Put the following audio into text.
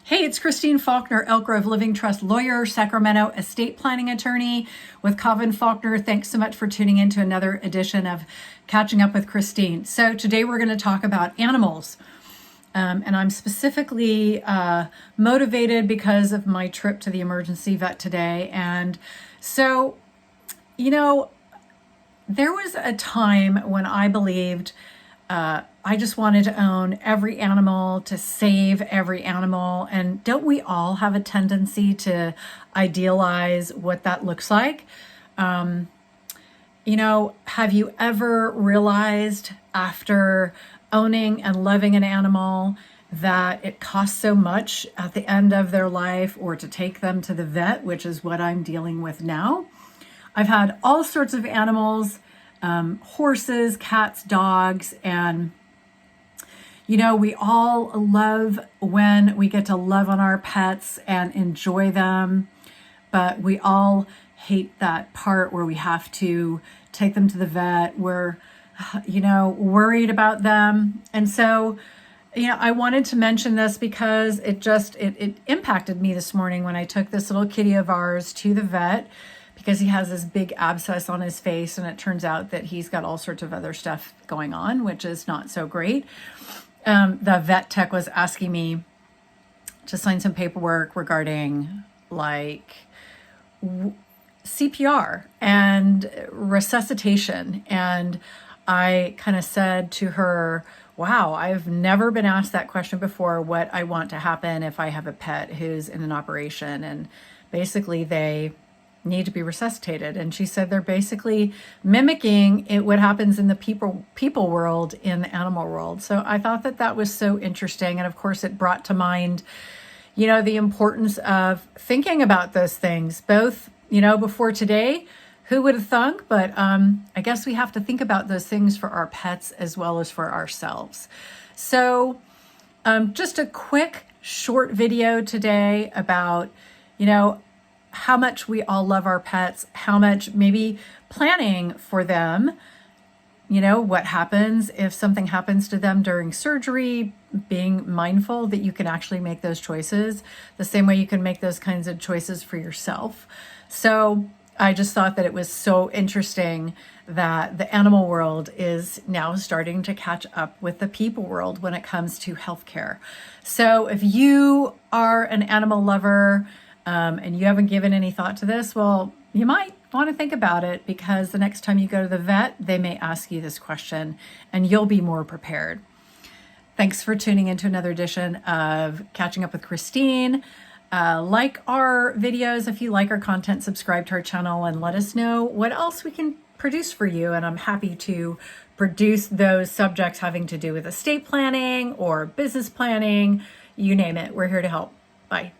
Hey, it's Cava Faulkner, Elk Grove Living Trust lawyer, Sacramento estate planning attorney with Cava Faulkner. Thanks so much for tuning in to another edition of Catching Up with Christine. So today we're going to talk about animals. And I'm specifically motivated because of my trip to the emergency vet today. And so, there was a time when I believed I just wanted to own every animal, to save every animal. And don't we all have a tendency to idealize what that looks like? Have you ever realized after owning and loving an animal that it costs so much at the end of their life, or to take them to the vet, which is what I'm dealing with now? I've had all sorts of animals, horses, cats, dogs, and we all love when we get to love on our pets and enjoy them, but we all hate that part where we have to take them to the vet. We're, worried about them. And so, I wanted to mention this because it impacted me this morning when I took this little kitty of ours to the vet, because he has this big abscess on his face, and it turns out that he's got all sorts of other stuff going on, which is not so great. The vet tech was asking me to sign some paperwork regarding CPR and resuscitation. And I kind of said to her, wow, I've never been asked that question before, what I want to happen if I have a pet who's in an operation. And basically they need to be resuscitated. And she said they're basically mimicking what happens in the people world in the animal world. So I thought that was so interesting. And of course it brought to mind, the importance of thinking about those things, both, before today. Who would have thunk? But I guess we have to think about those things for our pets as well as for ourselves. So just a quick short video today about, how much we all love our pets, how much maybe planning for them, what happens if something happens to them during surgery, being mindful that you can actually make those choices the same way you can make those kinds of choices for yourself. So I just thought that it was so interesting that the animal world is now starting to catch up with the people world when it comes to healthcare. So if you are an animal lover, and you haven't given any thought to this, well, you might want to think about it, because the next time you go to the vet, they may ask you this question and you'll be more prepared. Thanks for tuning into another edition of Catching Up with Christine. Like our videos if you like our content, subscribe to our channel, and let us know what else we can produce for you. And I'm happy to produce those subjects having to do with estate planning or business planning, you name it. We're here to help. Bye.